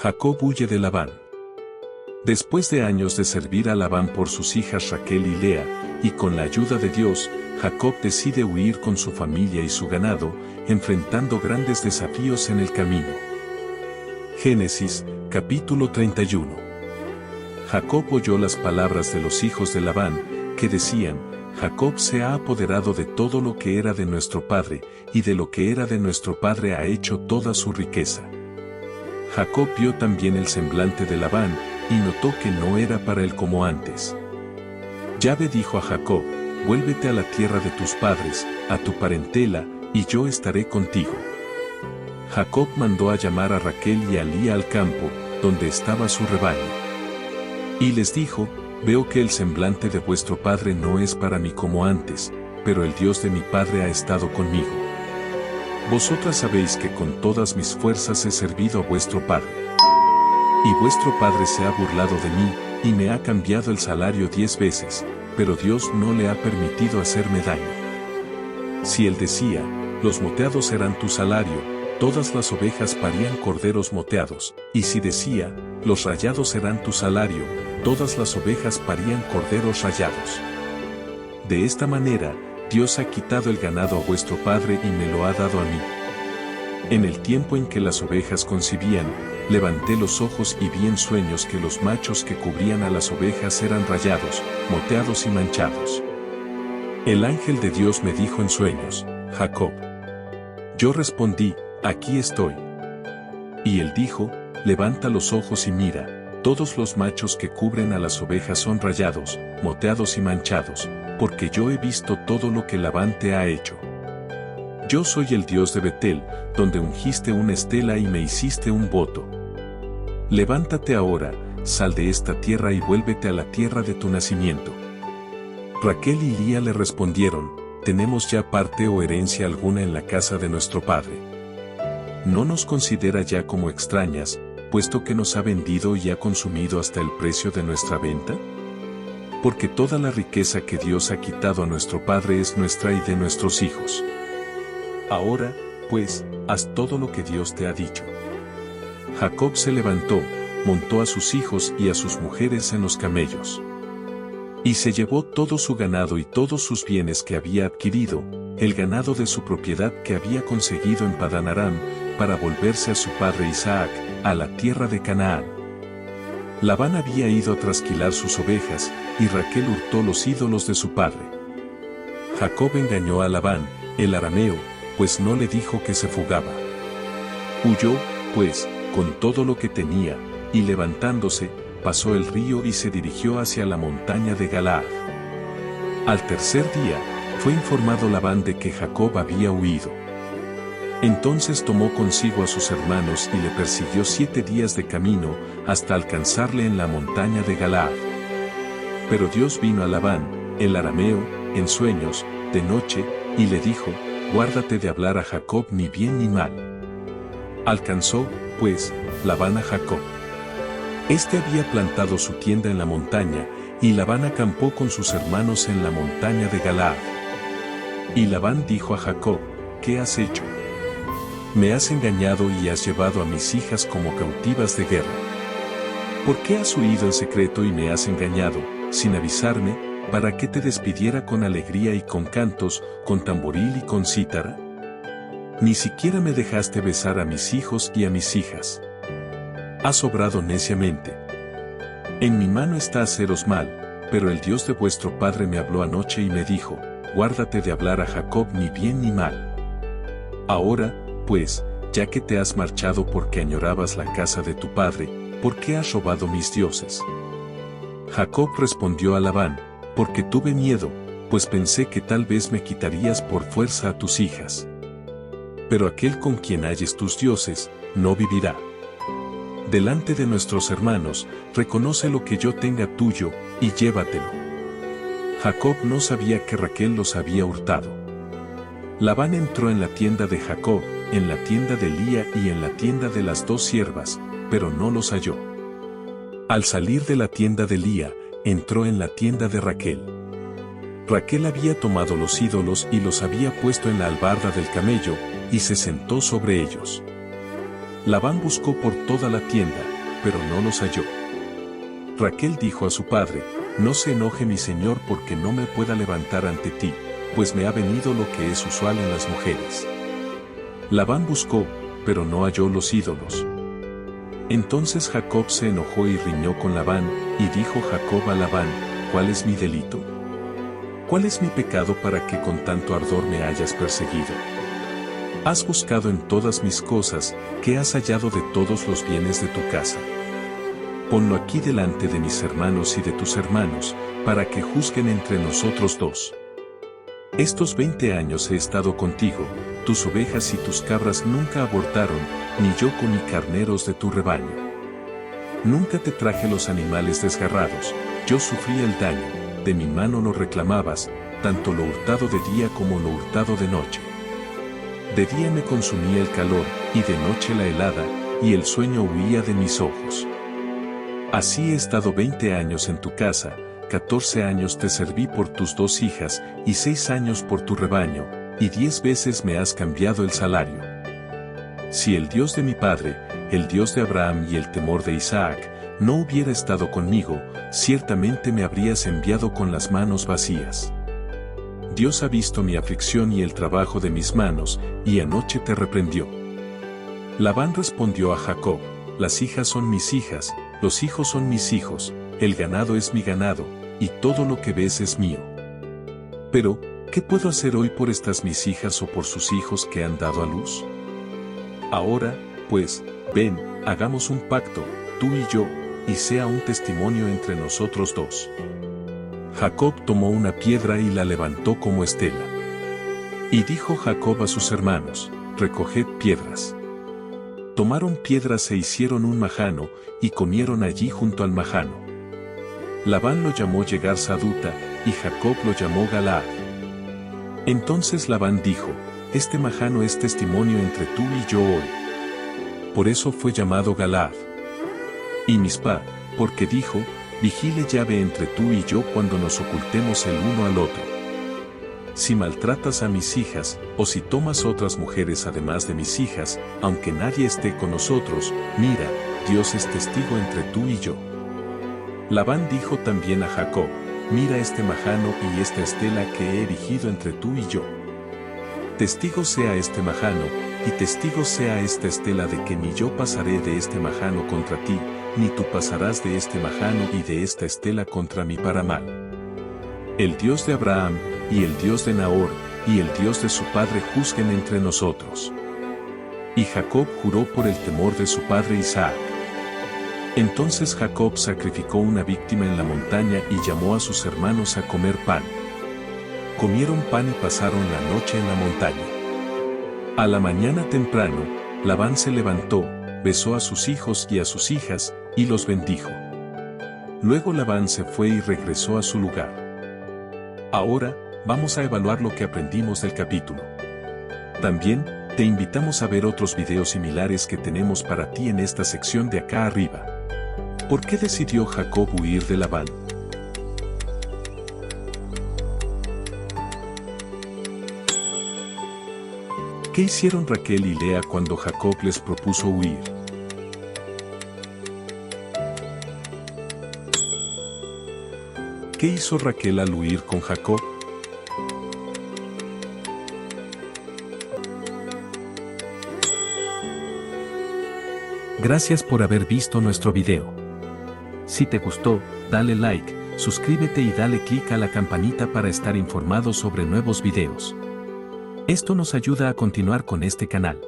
Jacob huye de Labán. Después de años de servir a Labán por sus hijas Raquel y Lea, y con la ayuda de Dios, Jacob decide huir con su familia y su ganado, enfrentando grandes desafíos en el camino. Génesis, capítulo 31. Jacob oyó las palabras de los hijos de Labán, que decían: Jacob se ha apoderado de todo lo que era de nuestro padre, y de lo que era de nuestro padre ha hecho toda su riqueza. Jacob vio también el semblante de Labán, y notó que no era para él como antes. Yahvé dijo a Jacob: vuélvete a la tierra de tus padres, a tu parentela, y yo estaré contigo. Jacob mandó a llamar a Raquel y a Lía al campo, donde estaba su rebaño. Y les dijo: veo que el semblante de vuestro padre no es para mí como antes, pero el Dios de mi padre ha estado conmigo. Vosotras sabéis que con todas mis fuerzas he servido a vuestro padre. Y vuestro padre se ha burlado de mí, y me ha cambiado el salario 10 veces, pero Dios no le ha permitido hacerme daño. Si él decía: los moteados serán tu salario, todas las ovejas parían corderos moteados, y si decía: los rayados serán tu salario, todas las ovejas parían corderos rayados. De esta manera, Dios ha quitado el ganado a vuestro padre y me lo ha dado a mí. En el tiempo en que las ovejas concibían, levanté los ojos y vi en sueños que los machos que cubrían a las ovejas eran rayados, moteados y manchados. El ángel de Dios me dijo en sueños: Jacob. Yo respondí: aquí estoy. Y él dijo: levanta los ojos y mira, todos los machos que cubren a las ovejas son rayados, moteados y manchados, porque yo he visto todo lo que Labán te ha hecho. Yo soy el Dios de Betel, donde ungiste una estela y me hiciste un voto. Levántate ahora, sal de esta tierra y vuélvete a la tierra de tu nacimiento. Raquel y Lía le respondieron: tenemos ya parte o herencia alguna en la casa de nuestro padre. ¿No nos considera ya como extrañas, puesto que nos ha vendido y ha consumido hasta el precio de nuestra venta? Porque toda la riqueza que Dios ha quitado a nuestro padre es nuestra y de nuestros hijos. Ahora, pues, haz todo lo que Dios te ha dicho. Jacob se levantó, montó a sus hijos y a sus mujeres en los camellos. Y se llevó todo su ganado y todos sus bienes que había adquirido, el ganado de su propiedad que había conseguido en Padán Aram, para volverse a su padre Isaac, a la tierra de Canaán. Labán había ido a trasquilar sus ovejas, y Raquel hurtó los ídolos de su padre. Jacob engañó a Labán, el arameo, pues no le dijo que se fugaba. Huyó, pues, con todo lo que tenía, y levantándose, pasó el río y se dirigió hacia la montaña de Galaad. Al tercer día, fue informado Labán de que Jacob había huido. Entonces tomó consigo a sus hermanos y le persiguió 7 días de camino, hasta alcanzarle en la montaña de Galaad. Pero Dios vino a Labán, el arameo, en sueños, de noche, y le dijo: guárdate de hablar a Jacob ni bien ni mal. Alcanzó, pues, Labán a Jacob. Este había plantado su tienda en la montaña, y Labán acampó con sus hermanos en la montaña de Galaad. Y Labán dijo a Jacob: ¿qué has hecho? Me has engañado y has llevado a mis hijas como cautivas de guerra. ¿Por qué has huido en secreto y me has engañado, sin avisarme, para que te despidiera con alegría y con cantos, con tamboril y con cítara? Ni siquiera me dejaste besar a mis hijos y a mis hijas. Has obrado neciamente. En mi mano está haceros mal, pero el Dios de vuestro padre me habló anoche y me dijo: guárdate de hablar a Jacob ni bien ni mal. Ahora, pues, ya que te has marchado porque añorabas la casa de tu padre, ¿por qué has robado mis dioses? Jacob respondió a Labán: porque tuve miedo, pues pensé que tal vez me quitarías por fuerza a tus hijas. Pero aquel con quien halles tus dioses, no vivirá. Delante de nuestros hermanos, reconoce lo que yo tenga tuyo, y llévatelo. Jacob no sabía que Raquel los había hurtado. Labán entró en la tienda de Jacob, en la tienda de Lía y en la tienda de las 2 siervas, pero no los halló. Al salir de la tienda de Lía, entró en la tienda de Raquel. Raquel había tomado los ídolos y los había puesto en la albarda del camello, y se sentó sobre ellos. Labán buscó por toda la tienda, pero no los halló. Raquel dijo a su padre: no se enoje mi señor porque no me pueda levantar ante ti, pues me ha venido lo que es usual en las mujeres. Labán buscó, pero no halló los ídolos. Entonces Jacob se enojó y riñó con Labán, y dijo Jacob a Labán: ¿cuál es mi delito? ¿Cuál es mi pecado para que con tanto ardor me hayas perseguido? Has buscado en todas mis cosas, ¿qué has hallado de todos los bienes de tu casa? Ponlo aquí delante de mis hermanos y de tus hermanos, para que juzguen entre nosotros dos. Estos 20 años he estado contigo, tus ovejas y tus cabras nunca abortaron, ni yo con mis carneros de tu rebaño. Nunca te traje los animales desgarrados, yo sufrí el daño, de mi mano lo reclamabas, tanto lo hurtado de día como lo hurtado de noche. De día me consumía el calor, y de noche la helada, y el sueño huía de mis ojos. Así he estado 20 años en tu casa, 14 años te serví por tus 2 hijas, y 6 años por tu rebaño, y 10 veces me has cambiado el salario. Si el Dios de mi padre, el Dios de Abraham y el temor de Isaac, no hubiera estado conmigo, ciertamente me habrías enviado con las manos vacías. Dios ha visto mi aflicción y el trabajo de mis manos, y anoche te reprendió. Labán respondió a Jacob: las hijas son mis hijas, los hijos son mis hijos, el ganado es mi ganado, y todo lo que ves es mío. Pero, ¿qué puedo hacer hoy por estas mis hijas o por sus hijos que han dado a luz? Ahora, pues, ven, hagamos un pacto, tú y yo, y sea un testimonio entre nosotros dos. Jacob tomó una piedra y la levantó como estela. Y dijo Jacob a sus hermanos: recoged piedras. Tomaron piedras e hicieron un majano, y comieron allí junto al majano. Labán lo llamó Yegar Saduta, y Jacob lo llamó Galaad. Entonces Labán dijo: este majano es testimonio entre tú y yo hoy. Por eso fue llamado Galaad. Y Mispa, porque dijo: vigile llave entre tú y yo cuando nos ocultemos el uno al otro. Si maltratas a mis hijas, o si tomas otras mujeres además de mis hijas, aunque nadie esté con nosotros, mira, Dios es testigo entre tú y yo. Labán dijo también a Jacob: mira este majano y esta estela que he erigido entre tú y yo. Testigo sea este majano, y testigo sea esta estela de que ni yo pasaré de este majano contra ti, ni tú pasarás de este majano y de esta estela contra mí para mal. El Dios de Abraham, y el Dios de Nahor, y el Dios de su padre juzguen entre nosotros. Y Jacob juró por el temor de su padre Isaac. Entonces Jacob sacrificó una víctima en la montaña y llamó a sus hermanos a comer pan. Comieron pan y pasaron la noche en la montaña. A la mañana temprano, Labán se levantó, besó a sus hijos y a sus hijas, y los bendijo. Luego Labán se fue y regresó a su lugar. Ahora, vamos a evaluar lo que aprendimos del capítulo. También, te invitamos a ver otros videos similares que tenemos para ti en esta sección de acá arriba. ¿Por qué decidió Jacob huir de Labán? ¿Qué hicieron Raquel y Lea cuando Jacob les propuso huir? ¿Qué hizo Raquel al huir con Jacob? Gracias por haber visto nuestro video. Si te gustó, dale like, suscríbete y dale clic a la campanita para estar informado sobre nuevos videos. Esto nos ayuda a continuar con este canal.